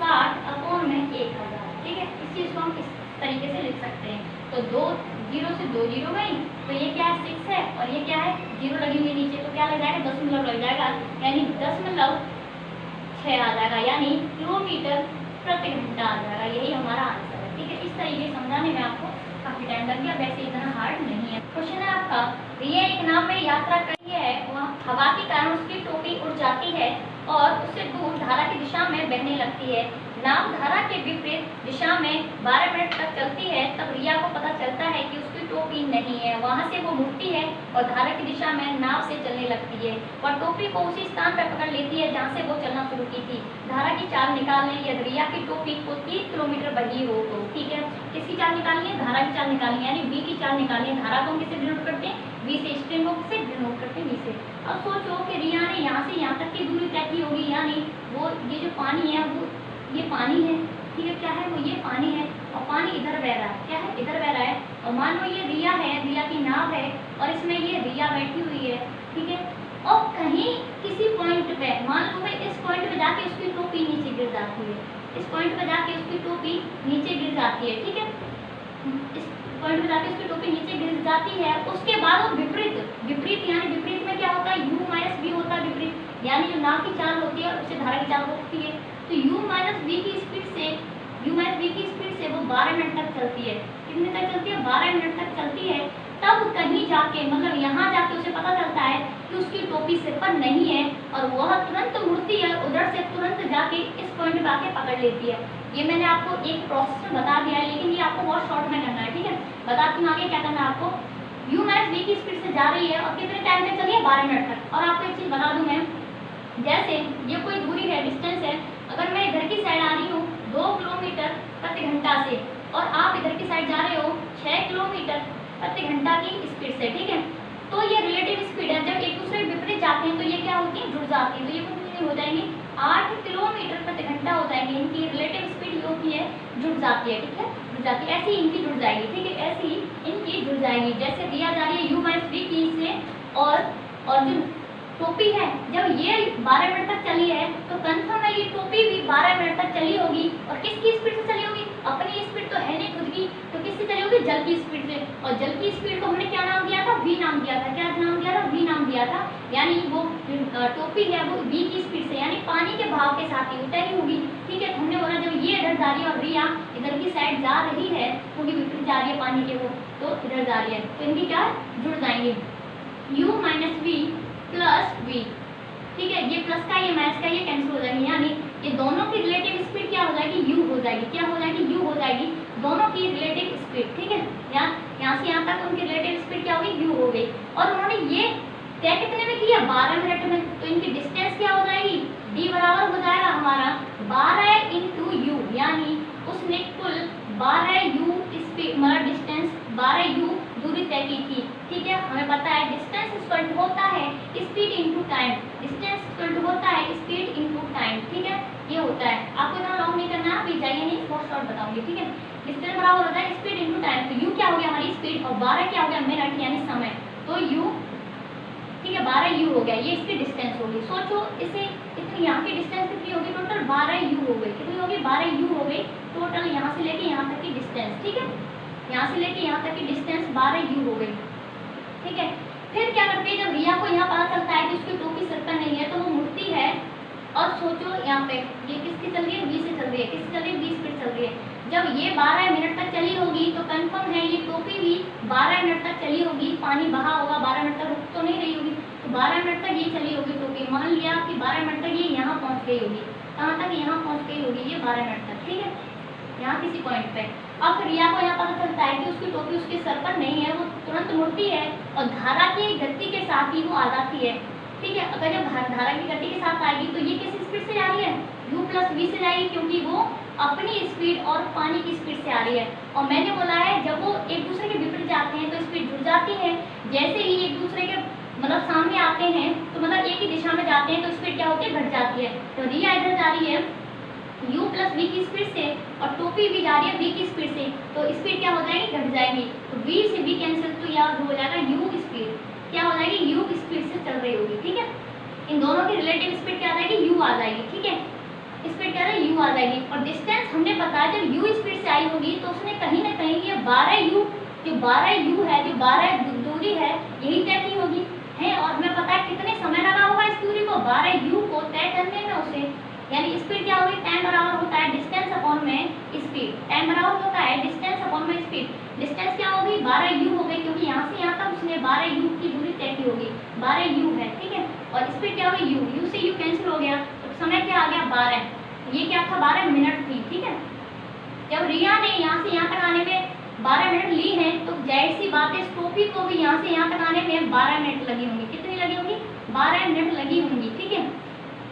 60 अपॉन में 1000, ठीक है। इस चीज़ को हम इस तरीके से लिख सकते हैं। तो 2 0 से 2 0 गई, तो ये क्या है, 6 है, और ये क्या है, 0 लगी हुई नीचे, तो क्या लग जाएगा, 10 लग जाएगा, यानी 10.6 आ जाएगा, यानी किलोमीटर प्रति घंटा आ जाएगा। यही हमारा आंसर है, ठीक है। इस तरीके से समझाने में आपको काफी टाइम लग गया, वैसे इतना हार्ड नहीं है। क्वेश्चन है आपका, रिया एक नाव में यात्रा करी है, वह हवा के कारण उसकी टोपी उड़ जाती है और उससे दूर धारा की दिशा में बहने लगती है। नाव धारा के विपरीत दिशा में 12 मिनट तक चलती है, तब रिया को पता चलता है कि उसकी टोपी नहीं है। वहां से वो मुड़ती है और धारा की दिशा में नाव से चलने लगती है। वह टोपी को उसी स्थान पर पकड़ लेती है जहाँ से वो चलना शुरू की थी। धारा की चाल निकालने यदि रिया की टोपी को 30 किलोमीटर बही हो तो, ठीक है। किसकी चाल निकालनी है, धारा की चाल निकालनी है, यानी बी की चाल निकालनी है। धारा को हम किससे डिनोट करते हैं, बी से, स्ट्रिंग को किससे डिनोट करते हैं, बी से। अब सोचो कि रिया ने यहाँ से यहाँ तक की दूरी तय की होगी, यानी वो ये जो पानी है वो ये पानी है, ठीक है। क्या है वो, ये पानी है और पानी इधर बह रहा है, क्या है, इधर बह रहा है। और मान लो ये रिया है, रिया की नाव है और इसमें ये रिया बैठी हुई है, ठीक है। और कहीं किसी पॉइंट पे, मान लो मैं इस पॉइंट पे जाके उसकी टोपी नीचे गिर जाती है, इस पॉइंट पे जाके उसकी टोपी नीचे गिर जाती है, ठीक है। इस पॉइंट पे जाके उसकी टोपी नीचे गिर जाती है, उसके बाद वो विपरीत यानी विपरीत में क्या होता है, u माइनस v होता है विपरीत, यानी जो नाव की चाल होती है उससे धारा की चाल होती है। तो u माइनस v की स्पीड से वो 12 मिनट तक चलती है। कितने तक चलती है, 12 मिनट तक चलती है। तब कहीं जाके, मतलब यहाँ जाके उसे पता चलता है कि उसकी टोपी सिर पर नहीं है और वह तुरंत मुड़ती है, उधर से तुरंत जाके इस पॉइंट पे आके पकड़ लेती है। ये मैंने आपको एक प्रोसेस में बता दिया है, लेकिन ये आपको बहुत शॉर्ट में करना है, ठीक है। बताती हूँ आगे क्या करना है आपको। u माइनस v की स्पीड से जा रही है और कितने टाइम तक चली है, 12 मिनट तक। और आपको एक चीज़ बता दूँ मैं, जैसे ये कोई दूरी है, डिस्टेंस है, अगर मैं इधर की साइड आ रही हूँ 2 किलोमीटर प्रति घंटा से और आप इधर की साइड जा रहे हो 6 किलोमीटर प्रति घंटा की स्पीड से, ठीक है। तो ये रिलेटिव स्पीड है, जब एक दूसरे विपरीत जाते हैं तो ये क्या होती है, जुड़ जाती है। तो ये कितनी हो जाएंगी, 8 किलोमीटर प्रति घंटा हो जाएंगी। इनकी रिलेटिव स्पीड जो होती है जुड़ जाती है, ठीक है, जुड़ जाती है। ऐसी इनकी जुड़ जाएगी, ठीक है, ऐसी इनकी जुड़ जाएगी। जैसे रिया जा रही है u माइनस v की से और जो टोपी है जब ये 12 मिनट तक चली है तो कंफर्म है ये टोपी भी 12 मिनट तक चली होगी। और किसकी स्पीड से चली होगी? अपनी स्पीड तो है नहीं खुद की, तो किससे चली होगी? जल की स्पीड से। और जल की स्पीड को हमने क्या नाम दिया था? v नाम दिया था। क्या नाम दिया था? v नाम दिया था। यानी वो टोपी है वो v की स्पीड से यानी पानी के भाव के साथ ही तैरी होगी। ठीक है, हमने बोला जब ये इधर जा रही है और रिया इधर की साइड जा रही है क्योंकि विपरीत जा रही है पानी के वो, तो इधर जा रही है तो इनकी क्या जुड़ जाएंगे, u minus v plus v. ठीक है, ये प्लस का ये माइनस का ये कैंसिल हो जाएगी, यानी ये दोनों की रिलेटिव स्पीड क्या हो जाएगी? u हो जाएगी। क्या हो जाएगी? u हो जाएगी, दोनों की रिलेटिव स्पीड। ठीक है, यहाँ से यहाँ तक उनकी रिलेटिव स्पीड क्या होगी? u हो गई। और उन्होंने ये तय कितने में किया? 12 मिनट में। तो इनकी डिस्टेंस क्या हो जाएगी? d बराबर हो जाएगा हमारा 12 इंटू यू, यानी उसने कुल 12 u स्पीड मतलब डिस्टेंस 12 u दूरी तय की थी। ठीक है, हमें पता है डिस्टेंस इक्वल टू होता है speed into time. Distance equal to होता है स्पीड इनटू टाइम। ठीक है, ये होता है, आपको इतना लॉन्ग नहीं करना, आप जाइए नहीं, बहुत शॉर्ट बताऊंगी। ठीक है, डिस्टेंस बराबर होता है स्पीड इनटू टाइम। तो u क्या हो गया? हमारी स्पीड, और 12 क्या हो गया? मिनट यानी समय। तो u, ठीक है, 12 u हो गया, ये इसकी डिस्टेंस होगी। सोचो इसे इतनी, यहाँ की डिस्टेंस कितनी होगी? टोटल 12 u हो गई। कितनी होगी? 12 u हो गई टोटल, यहाँ से लेके यहाँ तक की डिस्टेंस। ठीक है, यहाँ से लेके यहाँ तक की डिस्टेंस 12 u हो गई। ठीक है, फिर क्या करते हैं, जब रिया को यहाँ पता चलता है कि उसकी टोपी सर पर नहीं है तो वो मुड़ती है। और सोचो यहाँ पे ये किसकी चल रही है? v से चल रही है। किससे चल रही है? v स्पीड चल रही है। जब ये 12 मिनट तक चली होगी तो कंफर्म है ये टोपी भी 12 मिनट तक चली होगी। पानी बहा होगा, 12 मिनट तक रुक तो नहीं रही होगी, तो 12 मिनट तक ये चली होगी टोपी। मान लिया कि 12 मिनट तक ये यहाँ पहुँच गई होगी। कहाँ तक? यहाँ पहुँच गई होगी ये 12 मिनट तक। ठीक है, यहाँ किसी पॉइंट पे। अब फिर रिया को यहाँ पता चलता है कि उसकी टोपी उसके सर पर नहीं है, वो तुरंत मुड़ती है और धारा की गति के साथ ही वो आ जाती है। ठीक है, अगर जब धारा की गति के साथ आएगी तो ये किस स्पीड से जा रही है? u प्लस वी से जाएगी, क्योंकि वो अपनी स्पीड और पानी की स्पीड से आ रही है। और मैंने बोला है जब वो एक दूसरे के विपरीत जाते हैं तो स्पीड जुड़ जाती है। जैसे ही एक दूसरे के मतलब सामने आते हैं तो मतलब एक ही दिशा में जाते हैं तो स्पीड क्या होती है? घट जाती है। तो रिया इधर जा रही है u प्लस वी की स्पीड से और टोपी भी जा रही है v की स्पीड से, तो स्पीड क्या हो जाएगी? घट जाएगी। तो v से v कैंसिल, तो यहाँ हो जाएगा u स्पीड। क्या हो जाएगी? u स्पीड से चल रही होगी। ठीक है, इन दोनों की रिलेटिव स्पीड क्या आ जाएगी? u आ जाएगी। ठीक है, स्पीड क्या है? u आ जाएगी। और डिस्टेंस हमने बताया जब u स्पीड से आई होगी तो उसने कहीं ना कहीं ये 12 u, जो 12 u है, जो 12 दूरी है, यही तय की होगी है। और हमें पता है कितने समय लगा होगा इस दूरी को 12 u को तय करने में उसे, यानी स्पीड क्या होगी? टाइम बराबर होता है डिस्टेंस अपॉन में स्पीड। टाइम बराबर होता है डिस्टेंस अपॉन में स्पीड। डिस्टेंस क्या होगी? 12 u हो गई, क्योंकि यहाँ से यहाँ तक उसने 12 u की दूरी तय की होगी। 12 u है। ठीक है, और स्पीड क्या होगी? u से u कैंसिल हो गया, तो समय क्या आ गया? 12। ये क्या था? 12 मिनट थी। ठीक है, जब रिया ने यहाँ से यहाँ तक आने में 12 मिनट ली है तो जाहिर सी बात है इस टोपी को भी यहाँ से यहाँ तक आने में 12 मिनट लगी होंगी। कितनी लगी होंगी? 12 मिनट लगी होंगी। ठीक है,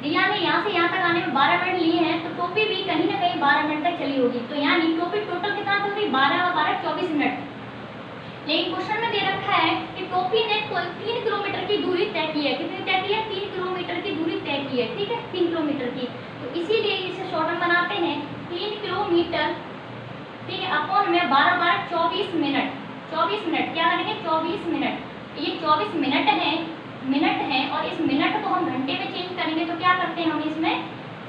रिया ने यहाँ से यहाँ तक आने में 12 मिनट लिए हैं तो टोपी भी कहीं ना कहीं 12 मिनट तक चली होगी। तो यानी टोपी टोटल कितना चल रही? 12 और 12 24 मिनट। लेकिन क्वेश्चन में दे रखा है कि टोपी ने कोई 3 किलोमीटर की दूरी तय की है। कितनी तय की है? 3 किलोमीटर की दूरी तय की है। ठीक है, 3 किलोमीटर की, तो इसीलिए इसे शॉर्टन बनाते हैं 3 किलोमीटर। ठीक है, अपॉन में 12 12 24 मिनट। 24 मिनट क्या करेंगे? 24 मिनट। ये 24 मिनट है और इस मिनट को हम घंटे में चेंज करेंगे तो क्या करते हैं? हम इसमें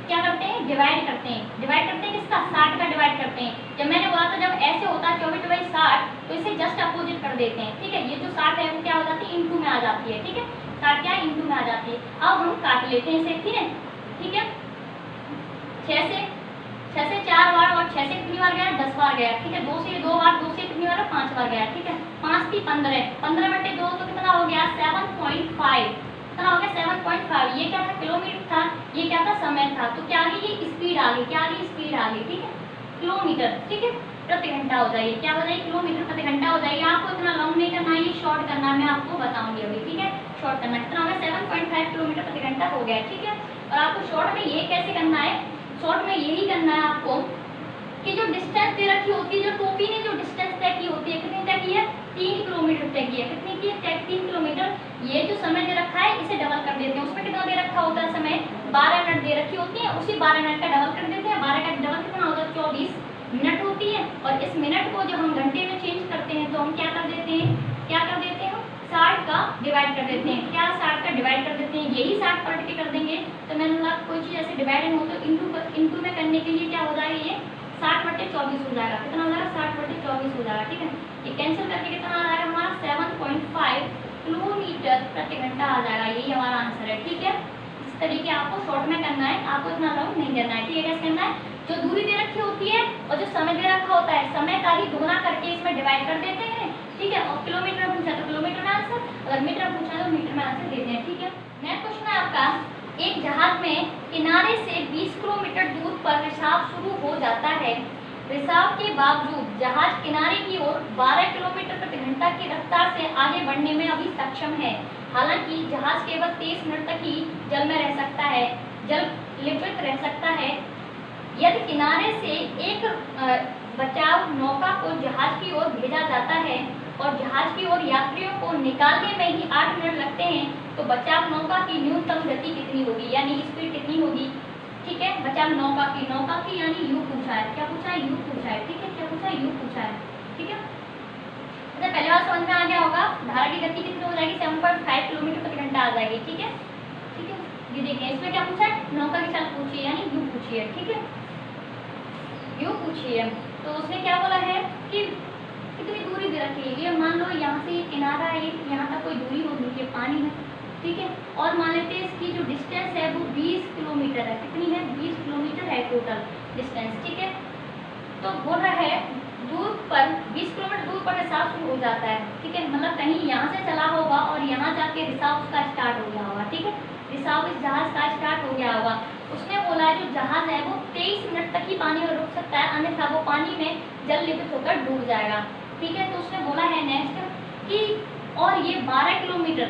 क्या करते हैं? डिवाइड करते हैं। डिवाइड करते हैं किसका? 60 का डिवाइड करते हैं। जब मैंने बोला था जब ऐसे होता है 24/60 तो इसे जस्ट अपोजिट कर देते हैं। ठीक है, ये जो 60 है वो क्या हो जाती है? इंटू में आ जाती है। ठीक है, 60 क्या इंटू में आ जाती है। अब हम काट लेते हैं इसे। ठीक है, ठीक है, 6 से 4 बार और 6 से कितनी बार गया? 10 बार गया। ठीक है, 2 से 2 बार, 2 से कितनी बार? 5 बार गया। ठीक है, 5 3 15, 15 बटे 2 तो कितना हो गया? 7.5। कितना हो गया? 7.5। ये क्या था? किलोमीटर था। ये क्या था? समय था। तो क्या आ गई? ये स्पीड आ गई। क्या आ गई? स्पीड आ गई। ठीक है, किलोमीटर। ठीक है, प्रति घंटा हो जाएगी। क्या हो जाएगी? किलोमीटर प्रति घंटा हो जाएगी। आपको इतना लॉन्ग नहीं करना है, ये शॉर्ट करना है, मैं आपको बताऊंगी अभी। ठीक है, शॉर्ट करना कितना हो गया? 7.5 किलोमीटर प्रति घंटा हो गया। ठीक है, और आपको शॉर्ट में ये कैसे करना है? शॉर्ट में यही करना है आपको कि जो डिस्टेंस दे रखी होती है, जो टोपी ने जो डिस्टेंस तय की होती है, कितनी तय की है? 3 किलोमीटर तय की है। कितनी की है? 3 किलोमीटर। ये जो समय दे रखा है इसे डबल कर देते हैं। उसमें कितना दे रखा होता है? समय 12 मिनट दे रखी होती है, उसी 12 मिनट का डबल कर देते हैं। 12 का डबल कितना होता है? 24 मिनट होती है। और इस मिनट को जब हम घंटे में चेंज करते हैं तो हम क्या कर देते हैं? क्या कर देते हैं? 60 का डिवाइड कर देते हैं। क्या 60 का डिवाइड कर देते हैं, यही 60 पलट के कर देंगे तो मैंने बोला कोई चीज़ ऐसे डिवाइड हो तो इंटू में करने के लिए क्या हो जाएगा, ये 60/24 हो जाएगा। कितना हो जाएगा, 60/24 हो जाएगा। ठीक है, ये कैंसिल करके कितना आ जाएगा हमारा 7.5 किलोमीटर प्रति घंटा आ जाएगा। यही हमारा आंसर है। ठीक है, इस तरीके आपको शॉर्ट में करना है, आपको इतना लॉन्ग नहीं करना है। ठीक है, कैसे करना है, जो दूरी दे रखी होती है और जो समय दे रखा होता है, समय का ही दुगुना करके इसमें डिवाइड कर देते हैं। ठीक है, और किलोमीटर में पूछा तो किलोमीटर में आंसर, अगर मीटर में पूछा तो मीटर में आंसर देते हैं। ठीक है, नेक्स्ट क्वेश्चन है आपका, एक जहाज में किनारे से 20 किलोमीटर दूर पर रिसाव शुरू हो जाता है। रिसाव के बावजूद जहाज किनारे की ओर 12 किलोमीटर प्रति घंटा की रफ्तार से आगे बढ़ने में अभी सक्षम है। हालांकि जहाज केवल 23 मिनट तक ही जल में रह सकता है, जल लिपित रह सकता है। यदि किनारे से एक बचाव नौका को जहाज की ओर भेजा जाता है और जहाज की ओर यात्रियों को निकालने में ही 8 मिनट लगते हैं, तो बचाव नौका की न्यूनतम गति कितनी होगी, यानी स्पीड कितनी होगी। ठीक है, बचाव नौका की यानी यू पूछा है, क्या पूछा है, यू पूछा है। ठीक है, क्या पूछा है, यू पूछा है। ठीक है, तो पहले बार समझ में आ गया होगा, धारा की गति कितनी हो जाएगी, 7.5 किलोमीटर प्रति घंटा आ जाएगी। ठीक है, ठीक है, ये देखिए इसमें क्या पूछा है, नौका के साथ पूछिए यानी यू पूछिए। ठीक है, यू पूछिए, तो उसने क्या बोला है कि कितनी दूरी दे रखी है। ये मान लो यहाँ से ये किनारा है, यहाँ तक कोई दूरी होगी, ये पानी है। ठीक है, और मान लेते हैं इसकी जो डिस्टेंस है वो 20 किलोमीटर है। कितनी है, 20 किलोमीटर है टोटल डिस्टेंस। ठीक है, तो बोल रहा है दूर पर 20 किलोमीटर दूर पर रिसाव शुरू हो जाता है। ठीक है, मतलब कहीं यहाँ से चला होगा और यहाँ जाके रिसाव उसका स्टार्ट हो गया होगा। ठीक है, रिसाव इस जहाज का स्टार्ट हो गया होगा। उसने बोला है जो जहाज है वो 23 मिनट तक ही पानी में रुक सकता है, अन्यथा वो पानी में जल लिपित होकर डूब जाएगा। ठीक है, तो उसने बोला है नेक्स्ट कि और ये 12 किलोमीटर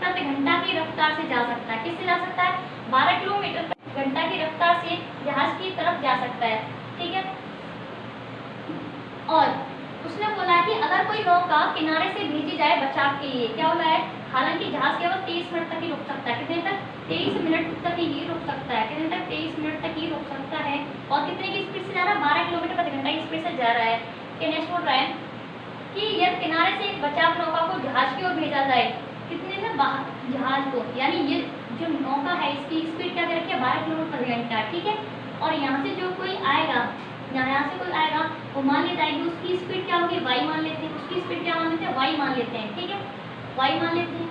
प्रति घंटा की रफ्तार से जा सकता है। किससे जा सकता है, 12 किलोमीटर प्रति घंटा की रफ्तार से जहाज की तरफ जा सकता है। ठीक है, और उसने बोला कि अगर कोई नौका किनारे से भेजी जाए बचाव के लिए, क्या बोला है, हालांकि जहाज केवल 23 मिनट तक ही रुक सकता है। कितने तक, 23 मिनट तक ही रुक सकता है। कितने तक, 23 मिनट तक ही रुक सकता है। और कितने की स्पीड से जा रहा है, 12 किलोमीटर प्रति घंटा की स्पीड से जा रहा है। नेक्स्ट बोल रहा है कि यदि किनारे से एक बचाव नौका को जहाज की ओर भेजा जाए, कितने में, जहाज को, यानी ये जो नौका है इसकी स्पीड क्या रखी है, 12 किलोमीटर प्रति घंटा। ठीक है, और यहाँ से जो कोई आएगा, यहाँ से कोई आएगा वो मान लेता है कि उसकी स्पीड क्या होगी, वाई मान लेते हैं। उसकी स्पीड क्या मान लेते हैं, वाई मान लेते हैं। ठीक है, वाई मान लेते हैं।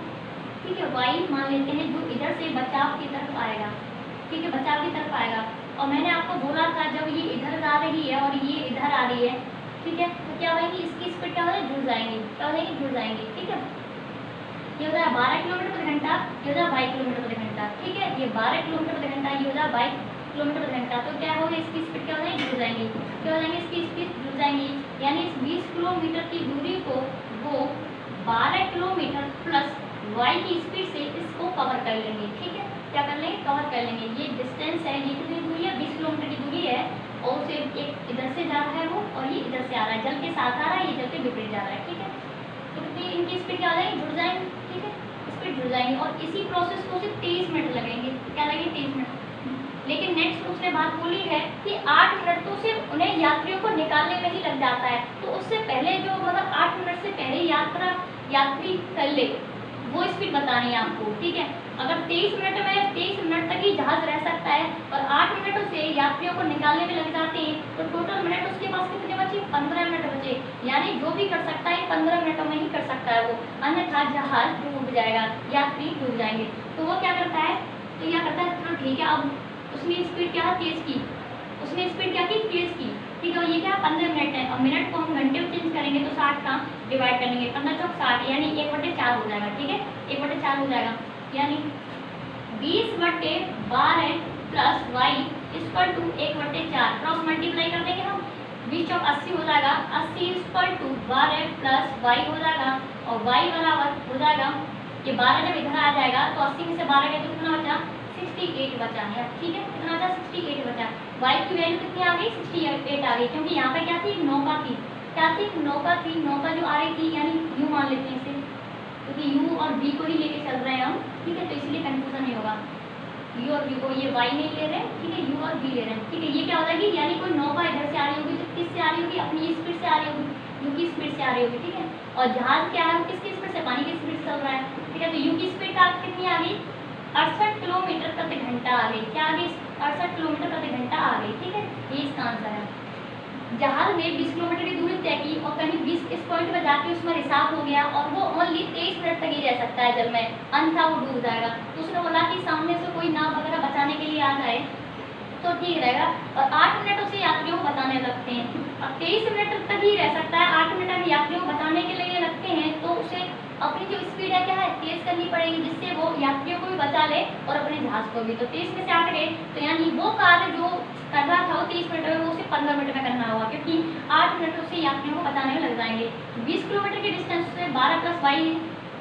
ठीक है, वाई मान लेते हैं, जो इधर से बचाव की तरफ आएगा। ठीक है, बचाव की तरफ आएगा। और मैंने आपको बोला था जब ये इधर जा रही है और ये इधर आ रही है, ठीक है, तो क्या होगी, इसकी स्पीड क्या होगी, जुड़ जाएंगी। क्या हो जाएगी, जुड़ जाएंगी। ठीक है, ये हो जाए 12 किलोमीटर प्रति घंटा, ये हो जाए 22 किलोमीटर प्रति घंटा। ठीक है, ये 12 किलोमीटर प्रति घंटा, ये हो जाए 22 किलोमीटर प्रति घंटा। तो क्या होगा, इसकी स्पीड क्या हो जाएगी, जुड़ जाएंगी। क्या हो जाएंगी, इसकी स्पीड जुड़ जाएंगी। यानी इस 20 किलोमीटर की दूरी को वो 12 किलोमीटर प्लस वाई की स्पीड से इसको कवर कर लेंगे। ठीक है, क्या कर लेंगे, कवर कर लेंगे। ये डिस्टेंस है, ये कितनी दूरी है, 20 किलोमीटर की दूरी है, और उसे एक इधर से जा रहा है वो, और ये इधर से आ रहा है, जल के साथ आ रहा है, ये जल के विपरीत जा रहा है। ठीक है, तो कितनी इनकी स्पीड क्या हो जाएगी, जुड़ जाएंगी। ठीक है, स्पीड जुड़ जाएंगी, और इसी प्रोसेस को सिर्फ 23 मिनट लगेंगे। क्या लगेंगे, 23 मिनट। लेकिन नेक्स्ट उसने बात बोली है कि 8 मिनट तो सिर्फ उन्हें यात्रियों को निकालने में ही लग जाता है। तो उससे पहले जो मतलब 8 मिनट से पहले यात्री कर ले, वो स्पीड बतानी है आपको। ठीक है, अगर 23 मिनट तक ही जहाज रह सकता है और 8 मिनटों से यात्रियों को निकालने में लग जाते हैं, तो टोटल मिनट उसके पास कितने बचे, 15 मिनट बचे। यानी जो भी कर सकता है 15 मिनटों में ही कर सकता है वो, अन्यथा जहाज डूब जाएगा, यात्री डूब जाएंगे। तो वो क्या करता है, तो क्या करता है, चलो ठीक है, अब उसने स्पीड क्या तेज की, उसने स्पीड क्या की, तेज की। ठीक है, ये क्या 15 मिनट है, और मिनट को हम घंटे में चेंज करेंगे तो 60 का डिवाइड करेंगे, 15 चौक 60, यानी 1/4 हो जाएगा। ठीक है, 1/4 हो जाएगा, यानी 20/12 plus y equal to 1/4, cross multiply कर देंगे हम, 20 चौक 80 हो जाएगा, 80 इक्वल टू 12 प्लस वाई हो जाएगा, और वाई बराबर हो जाएगा, ये 12 जब इधर आ जाएगा तो 80 में से 12 गए तो कितना बचा, 68 बचा है। ठीक है, कितना बचा, 68 बचा। वाई की वैल्यू कितनी आ गई, 68 आ गई, क्योंकि यहाँ पे क्या थी, नौका थी, क्या थी, नौका थी, नौका जो आ रही थी, यानी यू मान लेते हैं इसे, क्योंकि यू और बी को ही लेके चल रहे हैं हम। ठीक है, तो इसलिए कंफ्यूजन नहीं होगा, यू और बी को, ये वाई नहीं ले रहे हैं। ठीक है, यू और बी ले रहे हैं। ठीक है, ये क्या हो जाएगी, यानी कोई नौका इधर से आ रही होगी, तो किससे आ रही होगी, अपनी स्पीड से आ रही होगी, यू की स्पीड से आ रही होगी, ठीक है। और जहाज क्या है, वो किसकी स्पीड से, पानी की स्पीड से चल रहा है, ठीक है। तो यू की स्पीड आप कितनी आ गई, 68 किलोमीटर प्रति घंटा आ गई, क्या आ गई, 68 किलोमीटर प्रति घंटा आ गई, ठीक है। ये इसका आंसर है। जहाज ने 20 किलोमीटर की दूरी तय की और कहीं 20 इस पॉइंट पर जाके उसमें रिसाव हो गया और वो ओनली 23 मिनट तक ही रह सकता है जल में, अन्यथा वो डूब जाएगा। तो उसने बोला कि सामने से कोई नाव वगैरह बचाने के लिए आ जाए तो ठीक रहेगा। और 8 मिनट उसे यात्रियों को बचाने लगते हैं। अब 23 मिनट तक ही रह सकता है, 8 मिनट अगर यात्रियों को बचाने के लिए लगते हैं तो उसे अपनी जो स्पीड है क्या है, तेज करनी पड़ेगी, जिससे वो यात्रियों को भी बचा ले और अपने जहाज को भी। तो 23 में से 8 गए, तो यानी वो कार्य जो कर रहा था वो 30 मिनट में, वो उसे 15 मिनट में करना होगा, क्योंकि 8 मिनट उसे यात्रियों को बचाने में लग जाएंगे। 20 किलोमीटर की डिस्टेंस से 12 + y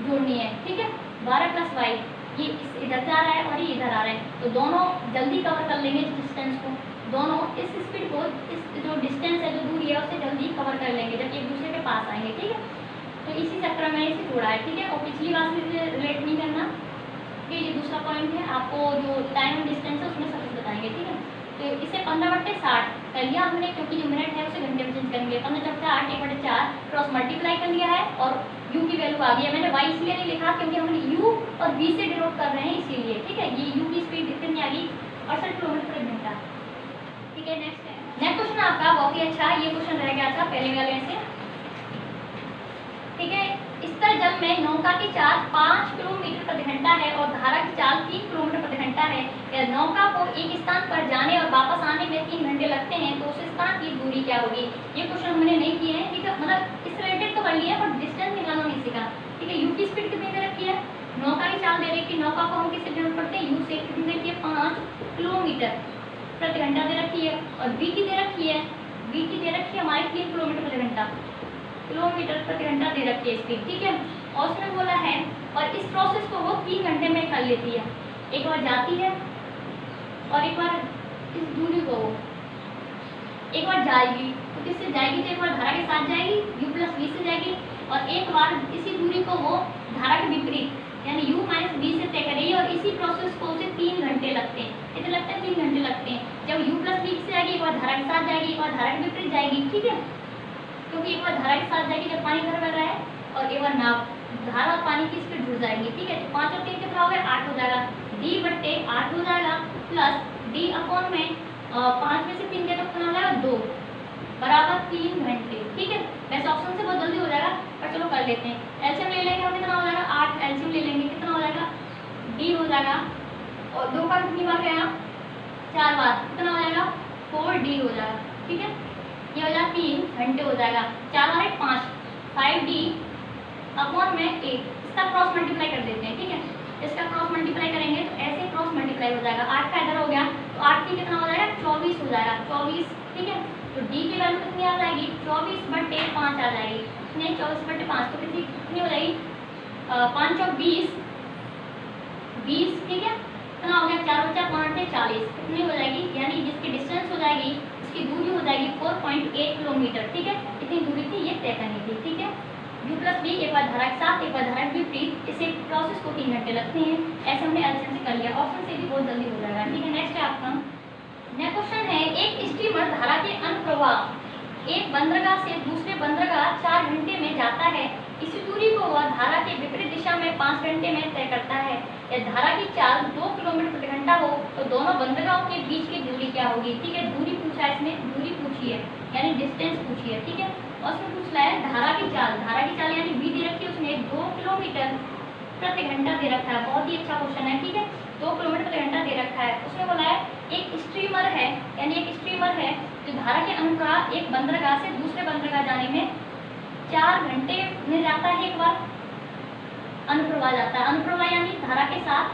जोड़नी है, ठीक है। 12 + y, ये इधर जा रहा है और ये इधर आ रहा है, तो दोनों जल्दी कवर कर लेंगे इस डिस्टेंस को, दोनों इस स्पीड को, इस जो डिस्टेंस है, जो दूरी है, उसे जल्दी कवर कर लेंगे जब एक दूसरे के पास आएंगे, ठीक है। तो इसी चक्कर में इसे जोड़ा है, ठीक है। और पिछली बार से इसे रिलेट नहीं करना, कि ये दूसरा पॉइंट है, आपको जो टाइम डिस्टेंस है उसमें सब कुछ बताएंगे, ठीक है। तो इसे 15/60 कर लिया हमने, क्योंकि जो मिनट है उसे घंटे में चेंज करेंगे। 15/8 1/4 क्रॉस मल्टीप्लाई कर लिया है और u की वैल्यू आ गई है। मैंने y इसलिए नहीं लिखा क्योंकि हमने u और v से डिनोट कर रहे हैं, इसीलिए, ठीक है। ये u की स्पीड कितनी आ गई, 68 किलोमीटर प्रति घंटा, ठीक है। नेक्स्ट क्वेश्चन आपका बहुत ही अच्छा, ये क्वेश्चन रह गया था पहले वाले से, ठीक है। स्तर जल में नौका की चाल 5 किलोमीटर प्रति घंटा है और धारा की चाल 3 किलोमीटर प्रति घंटा है। यदि नौका को एक स्थान पर जाने और वापस आने में 3 घंटे लगते हैं तो उस स्थान की दूरी क्या होगी। ये क्वेश्चन हमने नहीं किए हैं, ठीक है। मतलब इस रिलेटेड तो कर लिया पर डिस्टेंस निकालना नहीं सीखा, ठीक है। यू की स्पीड कितनी दे रखी है, नौका की चाल दे रखी है, नौका को हम किससे डिनोट करते हैं, यू से, कितनी दे रखी है, 5 किलोमीटर प्रति घंटा दे रखी है। और वी की दे रखी है, वी की दे रखी है हमारी 3 किलोमीटर प्रति घंटा, किलोमीटर प्रति घंटा दे रखी है स्पीड, ठीक है। और उसने बोला है और इस प्रोसेस को वो 3 घंटे में कर लेती है। एक बार जाती है और एक बार इस दूरी को एक बार जाएगी, तो किससे जाएगी, तो एक बार धारा के साथ जाएगी, u + v से जाएगी, और एक बार इसी दूरी को वो धारा के विपरीत यानी u - v से तय करेगी। और इसी प्रोसेस को उसे 3 घंटे लगते हैं, कितने लगते हैं, 3 घंटे लगते हैं। जब u + v से जाएगी, एक बार धारा के साथ जाएगी, एक बार धारा के विपरीत जाएगी, ठीक है। क्योंकि एक बार धारा के साथ जाएगी जब पानी भर रहा है, और एक बार नाव, धारा और पानी की स्पीड जुड़ जाएगी, ठीक है। तो 5 और 3 कितना हो गया, 8 हो जाएगा, d/8 हो जाएगा, प्लस d/में 5 में से 3 गया तो कितना हो जाएगा, 2 बराबर 3 घंटे, ठीक है। वैसे ऑप्शन से बहुत जल्दी हो जाएगा, पर चलो कर लेते हैं। एलसीएम ले लेंगे, हम कितना हो जाएगा, 8 एलसीएम ले लेंगे, कितना हो जाएगा, d हो जाएगा, और 2 का कितनी बार गया, 4 बार, कितना हो जाएगा, 4d हो जाएगा, ठीक है। ये हो जाएगा 3 घंटे हो जाएगा, 4 और 1 5, 5d/8। इसका क्रॉस मल्टीप्लाई कर देते हैं, ठीक है। इसका क्रॉस मल्टीप्लाई करेंगे तो ऐसे क्रॉस मल्टीप्लाई हो जाएगा, 8 का इधर हो गया तो 8 की कितना हो जाएगा, 24 हो जाएगा, 24, ठीक है। तो d की वैल्यू कितनी आ जाएगी, 24/5 आ जाएगी, नहीं 24/5, तो कितनी हो जाएगी, 5 और 20, ठीक है। कितना हो गया, 4 और 4 5 40, कितनी हो जाएगी, यानी जिसकी डिस्टेंस हो जाएगी, इसकी दूरी हो जाएगी 4.8 किलोमीटर, ठीक है। इतनी दूरी थी, ये तय करनी थी, ठीक है। u + v, एक बार धारा के साथ, एक बार धारा के विपरीत, इसे प्रोसेस को 3 घंटे लगते हैं। ऐसे हमने एलसीएम से कर लिया, ऑप्शन से भी बहुत जल्दी हो जाएगा, ठीक है। नेक्स्ट है आपका, नेक्स्ट क्वेश्चन है, एक स्टीमर धारा के अनुप्रवाह एक बंदरगाह से दूसरे बंदरगाह 4 घंटे में जाता है। इसी दूरी को वह धारा के विपरीत दिशा में 5 घंटे में तय करता है। यदि धारा की चाल 2 किलोमीटर प्रति घंटा हो तो दोनों बंदरगाहों के बीच की दूरी क्या होगी, ठीक है। दूरी पूछा है, इसमें दूरी पूछी है यानी डिस्टेंस पूछी है, ठीक है। और उसमें पूछ रहा है धारा की चाल यानी v दे रखी है, उसने 2 किलोमीटर प्रति घंटा दे रखा है। बहुत ही अच्छा क्वेश्चन है, ठीक है। 2 किलोमीटर प्रति घंटा दे रखा है। उसने बोला है एक स्ट्रीमर है, यानी एक स्ट्रीमर है जो धारा के अनुसार एक बंदरगाह से दूसरे बंदरगाह जाने में 4 घंटे में जाता है। एक बार अनुप्रवाह जाता है, अनुप्रवाह यानी धारा के साथ,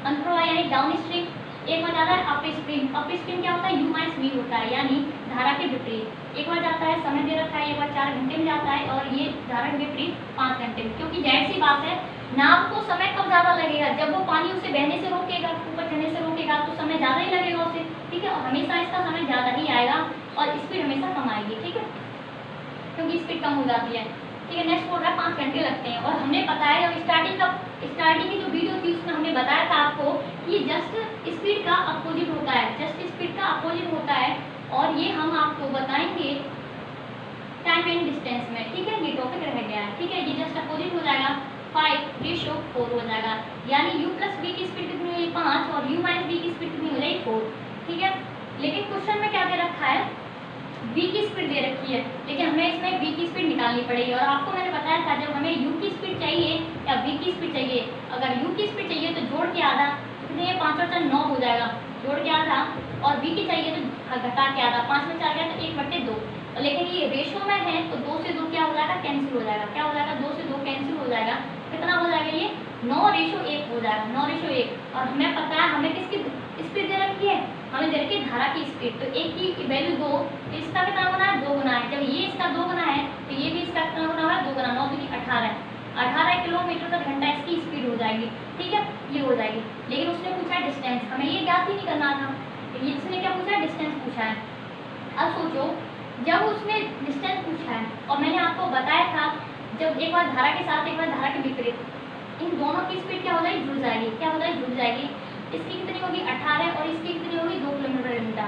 अनुप्रवाह यानी डाउन स्ट्रीम, एक बार जाता है अप स्ट्रीम। अप स्ट्रीम क्या होता है, u - v होता है, यानी धारा के विपरीत। एक बार जाता है, समय दे रखा है, एक बार 4 घंटे में जाता है, और ये धारा के विपरीत 5 घंटे में। क्योंकि जाहिर सी बात है, नाव को समय कब ज़्यादा लगेगा, जब वो पानी उसे बहने से रोकेगा, ऊपर चढ़ने से रोकेगा, तो समय ज़्यादा ही लगेगा उसे, ठीक है। और हमेशा इसका समय ज़्यादा ही आएगा और स्पीड हमेशा कम आएगी, ठीक है, क्योंकि स्पीड कम हो जाती है, ठीक है। नेक्स्ट बोल रहा है 5 घंटे लगते हैं। और हमने बताया जब स्टार्टिंग की जो वीडियो थी उसमें हमने बताया था आपको कि जस्ट स्पीड का अपोजिट होता है, जस्ट स्पीड का अपोजिट होता है। और ये हम आपको बताएंगे टाइम एंड डिस्टेंस में, ठीक है, ये टॉपिक रह गया है, ठीक है। ये जस्ट अपोजिट हो जाएगा 5:4 हो जाएगा, यानी u प्लस v की स्पीड कितनी हुई 5 और u माइनस v की स्पीड कितनी हो जाएगी 4, ठीक है। लेकिन क्वेश्चन में क्या दे रखा है, v की स्पीड दे रखी है, लेकिन हमें इसमें v की स्पीड निकालनी पड़ेगी। और आपको मैंने बताया था जब हमें u की स्पीड चाहिए या v की स्पीड चाहिए, अगर u की स्पीड चाहिए तो जोड़ के आधा, कितने 5 और 4 9 हो जाएगा, जोड़ के आधा, और v की चाहिए तो घटा के आधा, 5 में 4 गया तो 1/2। लेकिन ये रेशो में है तो 2 से 2 क्या हो जाएगा, कैंसिल हो जाएगा, क्या हो जाएगा, 2 से 2 कैंसिल हो जाएगा, कितना हो जाएगा ये 9:1 हो जाएगा, 9:1। और हमें पता है हमें किसकी स्पीड दे रखी है, हमें दे रखी है धारा की स्पीड, तो एक की वैल्यू 2, तो इसका कितना गुना है 2 गुना है, जब ये इसका 2 गुना है तो ये भी इसका कितना गुना है 2 गुना, 9 दूनी 18 किलोमीटर का घंटा इसकी स्पीड हो जाएगी, ठीक है, ये हो जाएगी। लेकिन उसने पूछा डिस्टेंस, हमें ये ज्ञात ही नहीं करना था, इसने क्या पूछा डिस्टेंस पूछा है। अब सोचो जब उसने डिस्टेंस पूछा है और मैंने आपको बताया था जब एक बार धारा के साथ एक बार धारा के विपरीत, इन दोनों की स्पीड क्या हो जाएगी जुड़ जाएगी, क्या हो जाएगी जुड़ जाएगी। इसकी कितनी होगी 18 और इसकी कितनी होगी 2 किलोमीटर घंटा,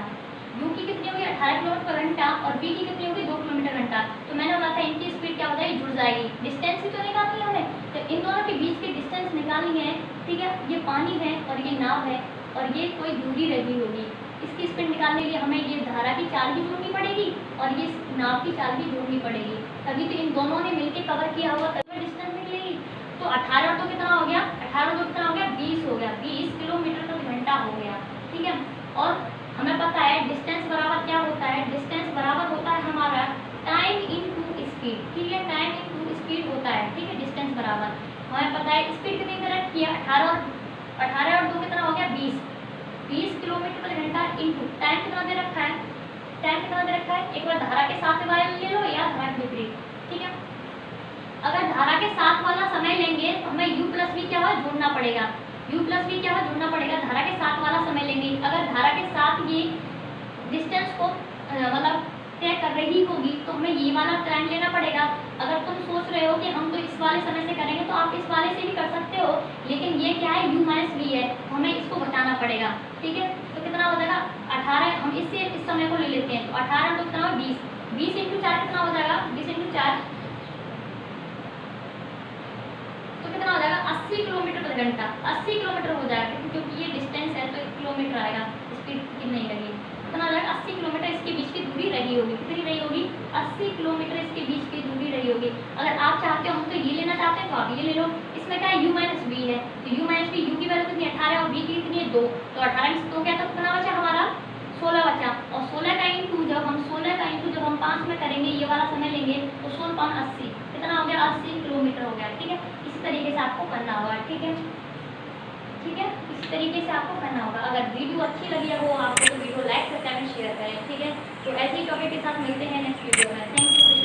u की कितनी होगी 18 किलोमीटर घंटा और v की कितनी होगी 2 किलोमीटर घंटा। तो मैंने बोला था इनकी स्पीड क्या हो जाएगी जुड़ जाएगी, डिस्टेंस ही तो निकालनी है हमें, तो इन दोनों के बीच की डिस्टेंस निकालनी है, ठीक है। ये पानी है और ये नाव है और ये कोई दूरी रही होगी, इसकी स्पीड निकालने के लिए हमें ये धारा की चाल भी जोड़नी पड़ेगी और ये नाव की चाल भी जोड़नी पड़ेगी, तभी तो इन दोनों ने मिलकर कवर किया हुआ तभी डिस्टेंस निकलेगी। तो 18 तो कितना हो गया, 18 तो कितना हो गया 20 हो गया, 20 किलोमीटर प्रति घंटा हो गया, ठीक है। और हमें पता है डिस्टेंस बराबर क्या होता है, डिस्टेंस बराबर होता है हमारा टाइम इनटू स्पीड, ठीक है, टाइम इनटू स्पीड होता है, ठीक है। डिस्टेंस बराबर हमें पता है स्पीड कितनी दे रखी है 18 और 2 कितना हो गया 20 किलोमीटर प्रति घंटा इनटू टाइम कितना दे रखा है, टाइम कितना दे रखा है, एक बार धारा के साथ वाला ले लो या धारा के विपरीत, ठीक है। अगर धारा के साथ वाला समय लेंगे तो हमें u प्लस v क्या है जोड़ना पड़ेगा, u प्लस v क्या है जोड़ना पड़ेगा, धारा के साथ वाला समय लेंगे। अगर धारा के साथ ये डिस्टेंस को मतलब तय कर रही होगी तो हमें ये वाला टाइम लेना पड़ेगा। अगर तुम सोच रहे हो कि हम तो इस वाले समय से करेंगे तो आप इस वाले से भी कर सकते हो, लेकिन ये क्या है u माइनस v है, तो हमें इसको घटाना पड़ेगा, ठीक है। तो कितना हो जाएगा 18, हम इससे इस समय को ले लेते हैं, तो 18 तो कितना 20 इंटू 4 कितना हो जाएगा 20 इंटू 4 तो कितना हो जाएगा 80 किलोमीटर प्रति घंटा, 80 किलोमीटर हो जाएगा, क्योंकि ये डिस्टेंस है तो 1 किलोमीटर आएगा, स्पीड कितनी नहीं लगी, कितना हो जाएगा 80 किलोमीटर इसके बीच की दूरी रही होगी, कितनी रही होगी 80 किलोमीटर इसके बीच की दूरी रही होगी। अगर आप चाहते हो हम तो ये लेना चाहते हैं तो आप ये ले लो, इसमें क्या है u माइनस v है, तो u माइनस v, u की वैल्यू कितनी 18 और v की कितनी है 2, तो 18 में 2 क्या था कितना बचा हमारा 16 बचा, और 16 का इंटू जब हम 5 में करेंगे ये वाला समय लेंगे तो 16 पाँच 80, कितना हो गया 80 किलोमीटर हो गया, ठीक है। इसी तरीके से आपको करना होगा, ठीक है, ठीक है, इस तरीके से आपको करना होगा। अगर वीडियो अच्छी लगी है वो आपको तो वीडियो लाइक करें, शेयर करें, ठीक है। तो ऐसे ही टॉपिक के साथ मिलते हैं नेक्स्ट वीडियो में। Thank you.